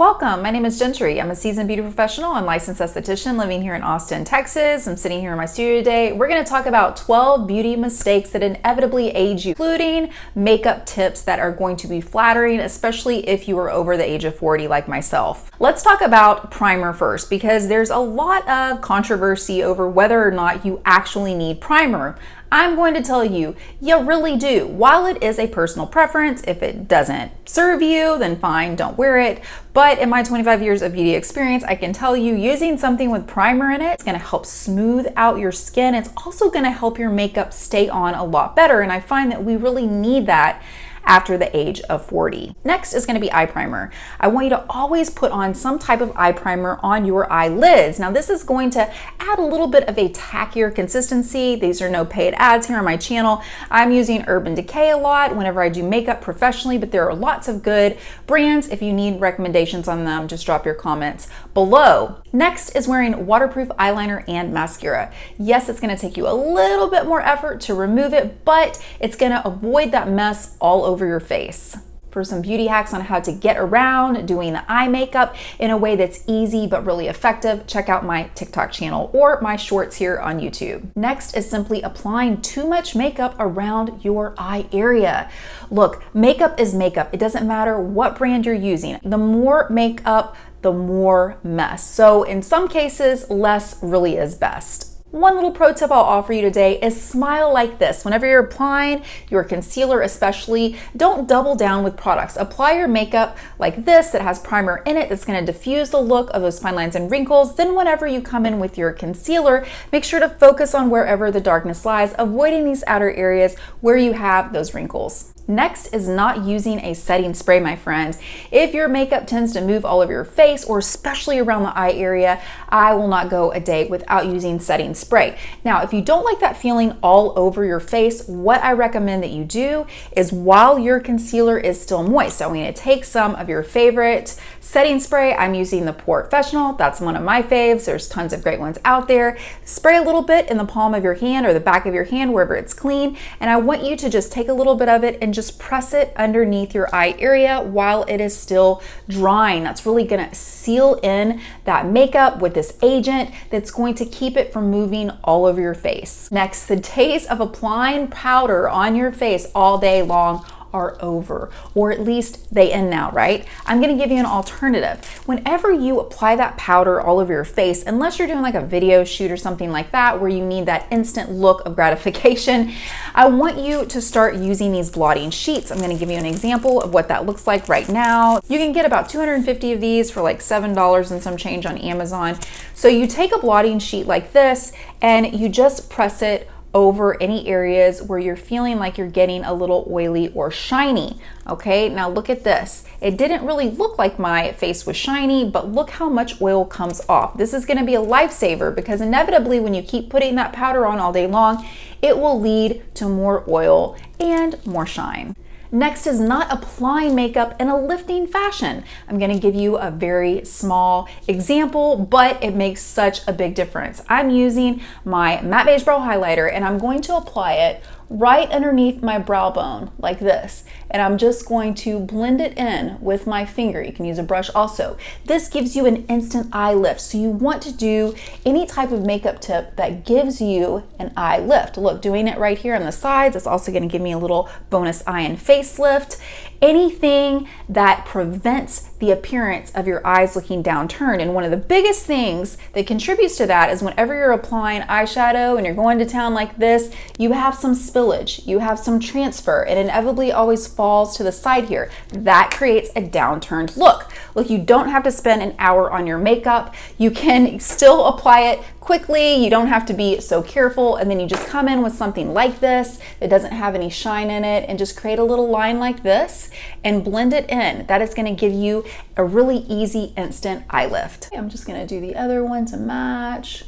Welcome, my name is Jentri. I'm a seasoned beauty professional and licensed esthetician living here in Austin, Texas. I'm sitting here in my studio today. We're gonna talk about 12 beauty mistakes that inevitably age you, including makeup tips that are going to be flattering, especially if you are over the age of 40 like myself. Let's talk about primer first, because there's a lot of controversy over whether or not you actually need primer. I'm going to tell you, you really do. While it is a personal preference, if it doesn't serve you, then fine, don't wear it. But in my 25 years of beauty experience, I can tell you using something with primer in it, it's gonna help smooth out your skin. It's also gonna help your makeup stay on a lot better. And I find that we really need that after the age of 40. Next is going to be eye primer. I want you to always put on some type of eye primer on your eyelids. Now this is going to add a little bit of a tackier consistency. These are no paid ads here on my channel. I'm using Urban Decay a lot whenever I do makeup professionally, but there are lots of good brands. If you need recommendations on them, just drop your comments below. Next is wearing waterproof eyeliner and mascara. Yes, it's going to take you a little bit more effort to remove it, but it's going to avoid that mess all over your face. For some beauty hacks on how to get around doing the eye makeup in a way that's easy but really effective, check out my TikTok channel or my shorts here on YouTube. Next is simply applying too much makeup around your eye area. Look, makeup is makeup. It doesn't matter what brand you're using. The more makeup, the more mess. So in some cases, less really is best. One little pro tip I'll offer you today is smile like this. Whenever you're applying your concealer especially, don't double down with products. Apply your makeup like this that has primer in it that's gonna diffuse the look of those fine lines and wrinkles. Then whenever you come in with your concealer, make sure to focus on wherever the darkness lies, avoiding these outer areas where you have those wrinkles. Next is not using a setting spray, my friend. If your makeup tends to move all over your face, or especially around the eye area, I will not go a day without using setting spray. Now, if you don't like that feeling all over your face, what I recommend that you do is while your concealer is still moist, so I'm going to take some of your favorite setting spray. I'm using the Professional. That's one of my faves. There's tons of great ones out there. Spray a little bit in the palm of your hand or the back of your hand, wherever it's clean. And I want you to just take a little bit of it and just press it underneath your eye area while it is still drying. That's really gonna seal in that makeup with this agent that's going to keep it from moving all over your face. Next, the days of applying powder on your face all day long are over, or at least they end now, right? I'm gonna give you an alternative. Whenever you apply that powder all over your face, unless you're doing like a video shoot or something like that where you need that instant look of gratification, I want you to start using these blotting sheets. I'm gonna give you an example of what that looks like right now. You can get about 250 of these for like $7 and some change on Amazon. So you take a blotting sheet like this and you just press it over any areas where you're feeling like you're getting a little oily or shiny. Okay, now look at this. It didn't really look like my face was shiny, but look how much oil comes off. This is gonna be a lifesaver because inevitably when you keep putting that powder on all day long, it will lead to more oil and more shine. Next is not applying makeup in a lifting fashion. I'm gonna give you a very small example, but it makes such a big difference. I'm using my matte beige brow highlighter and I'm going to apply it right underneath my brow bone like this. And I'm just going to blend it in with my finger. You can use a brush also. This gives you an instant eye lift. So you want to do any type of makeup tip that gives you an eye lift. Look, doing it right here on the sides, it's also gonna give me a little bonus eye and face lift. Anything that prevents the appearance of your eyes looking downturned. And one of the biggest things that contributes to that is whenever you're applying eyeshadow and you're going to town like this, you have some spillage, you have some transfer. It inevitably always falls to the side here. That creates a downturned look. Look, you don't have to spend an hour on your makeup. You can still apply it quickly. You don't have to be so careful. And then you just come in with something like this that doesn't have any shine in it and just create a little line like this and blend it in. That is going to give you a really easy instant eye lift. I'm just going to do the other one to match.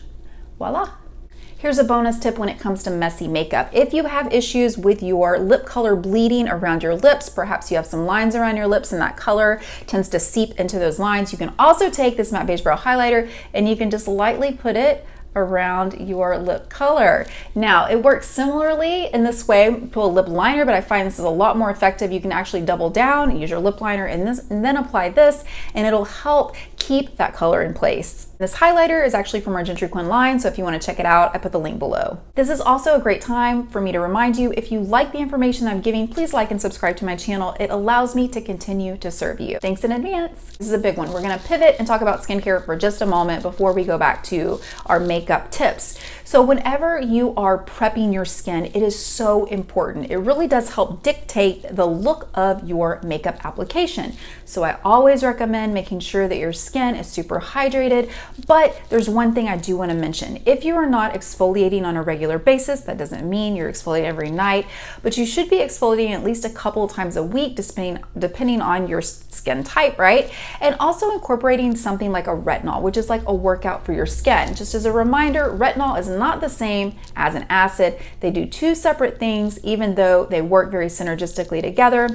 Voila. Here's a bonus tip when it comes to messy makeup. If you have issues with your lip color bleeding around your lips, perhaps you have some lines around your lips and that color tends to seep into those lines, you can also take this matte beige brow highlighter and you can just lightly put it around your lip color. Now, it works similarly in this way to a lip liner, but I find this is a lot more effective. You can actually double down, use your lip liner and then apply this, and it'll help keep that color in place. This highlighter is actually from our Jentri line, so if you want to check it out, I put the link below. This is also a great time for me to remind you, if you like the information I'm giving, please like and subscribe to my channel. It allows me to continue to serve you. Thanks in advance. This is a big one. We're going to pivot and talk about skincare for just a moment before we go back to our makeup tips. So whenever you are prepping your skin, it is so important. It really does help dictate the look of your makeup application. So I always recommend making sure that your skin is super hydrated, but there's one thing I do want to mention. If you are not exfoliating on a regular basis, that doesn't mean you're exfoliating every night, but you should be exfoliating at least a couple of times a week, depending on your skin type, right? And also incorporating something like a retinol, which is like a workout for your skin. Just as a reminder, retinol is not the same as an acid. They do two separate things, even though they work very synergistically together.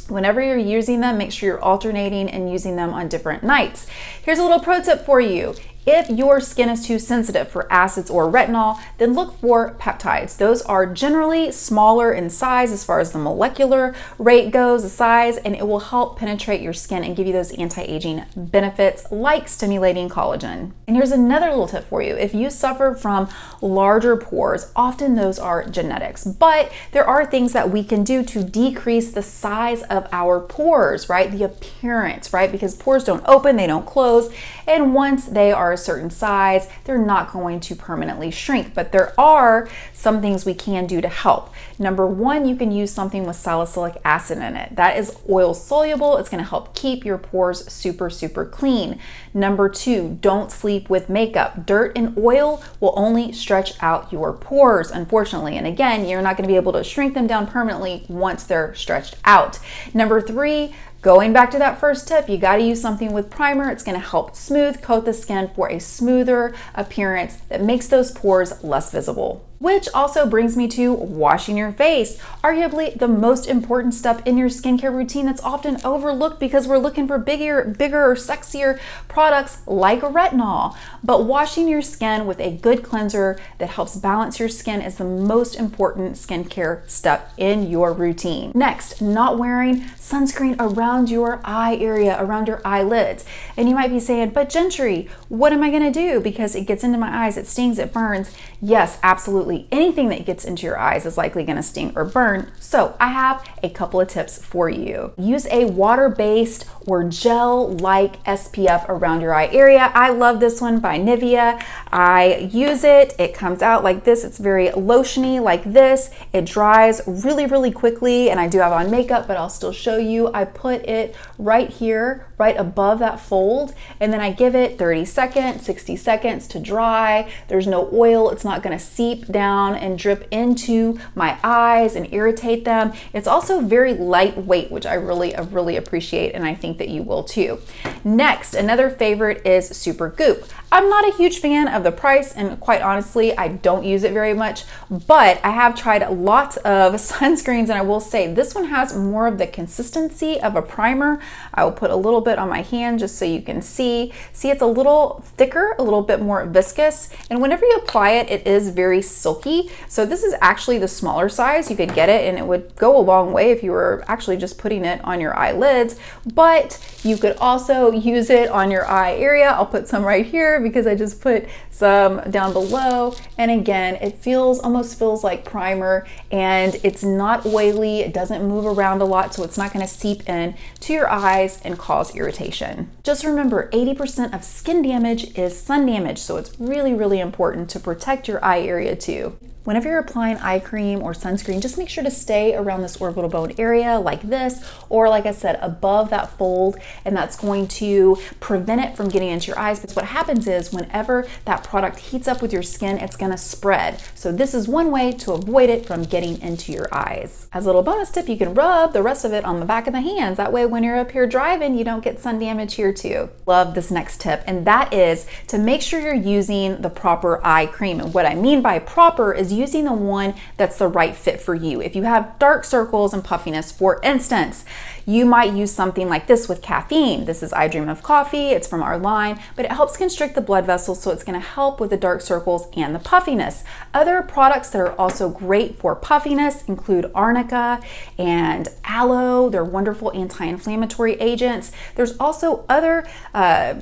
Whenever you're using them, make sure you're alternating and using them on different nights. Here's a little pro tip for you. If your skin is too sensitive for acids or retinol, then look for peptides. Those are generally smaller in size as far as the molecular rate goes, the size, and it will help penetrate your skin and give you those anti-aging benefits like stimulating collagen. And here's another little tip for you. If you suffer from larger pores, often those are genetics, but there are things that we can do to decrease the size of our pores, right? The appearance, right? Because pores don't open, they don't close, and once they are a certain size, they're not going to permanently shrink. But there are some things we can do to help. Number one, you can use something with salicylic acid in it. That is oil soluble. It's going to help keep your pores super, super clean. Number two, don't sleep with makeup. Dirt and oil will only stretch out your pores, unfortunately. And again, you're not going to be able to shrink them down permanently once they're stretched out. Number three, going back to that first tip, you got to use something with primer. It's going to help smooth coat the skin for a smoother appearance that makes those pores less visible. Which also brings me to washing your face, arguably the most important step in your skincare routine that's often overlooked because we're looking for bigger, or sexier products like retinol. But washing your skin with a good cleanser that helps balance your skin is the most important skincare step in your routine. Next, not wearing sunscreen around your eye area, around your eyelids. And you might be saying, but Jentri, what am I gonna do? Because it gets into my eyes, it stings, it burns. Yes, absolutely. Anything that gets into your eyes is likely going to sting or burn. So I have a couple of tips for you. Use a water-based or gel-like SPF around your eye area. I love this one by Nivea. I use it. It comes out like this. It's very lotiony like this. It dries really, really quickly, and I do have on makeup, but I'll still show you. I put it right here, right above that fold, and then I give it 30 seconds, 60 seconds to dry. There's no oil. It's not going to seep down and drip into my eyes and irritate them. It's also very lightweight, which I really appreciate, and I think that you will too. Next, another favorite is Super Goop. I'm not a huge fan of the price, and quite honestly, I don't use it very much, but I have tried lots of sunscreens, and I will say this one has more of the consistency of a primer. I will put a little bit on my hand just so you can see. See, it's a little thicker, a little bit more viscous, and whenever you apply it, it is very silky. So this is actually the smaller size. You could get it, and it would go a long way if you were actually just putting it on your eyelids, but you could also use it on your eye area. I'll put some right here because I just put some down below, and again, it almost feels like primer, and it's not oily. It doesn't move around a lot, so it's not going to seep in to your eyes and cause irritation. Just remember, 80% of skin damage is sun damage, so it's really important to protect your eye area too. Whenever you're applying eye cream or sunscreen, just make sure to stay around this orbital bone area like this, or like I said, above that fold, and that's going to prevent it from getting into your eyes. Because what happens is whenever that product heats up with your skin, it's gonna spread. So this is one way to avoid it from getting into your eyes. As a little bonus tip, you can rub the rest of it on the back of the hands. That way when you're up here driving, you don't get sun damage here too. Love this next tip, and that is to make sure you're using the proper eye cream. And what I mean by proper is using the one that's the right fit for you. If you have dark circles and puffiness, for instance, You might use something like this with caffeine. This is I Dream of Coffee. It's from our line, but it helps constrict the blood vessels, so it's going to help with the dark circles and the puffiness. Other products that are also great for puffiness include arnica and aloe. They're wonderful anti-inflammatory agents. There's also other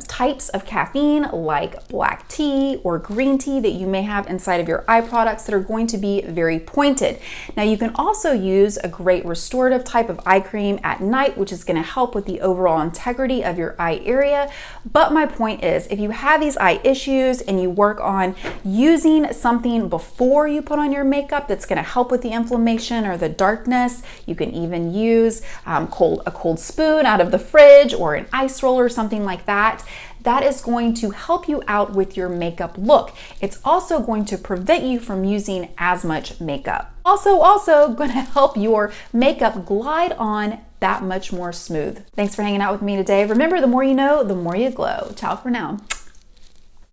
types of caffeine like black tea or green tea that you may have inside of your eye products that are going to be very pointed. Now you can also use a great restorative type of eye cream at night, which is going to help with the overall integrity of your eye area. But my point is, if you have these eye issues and you work on using something before you put on your makeup that's going to help with the inflammation or the darkness, you can even use a cold spoon out of the fridge or an ice roller or something like that. That is going to help you out with your makeup look. It's also going to prevent you from using as much makeup. Also going to help your makeup glide on that much more smooth. Thanks for hanging out with me today. Remember, the more you know, the more you glow. Ciao for now.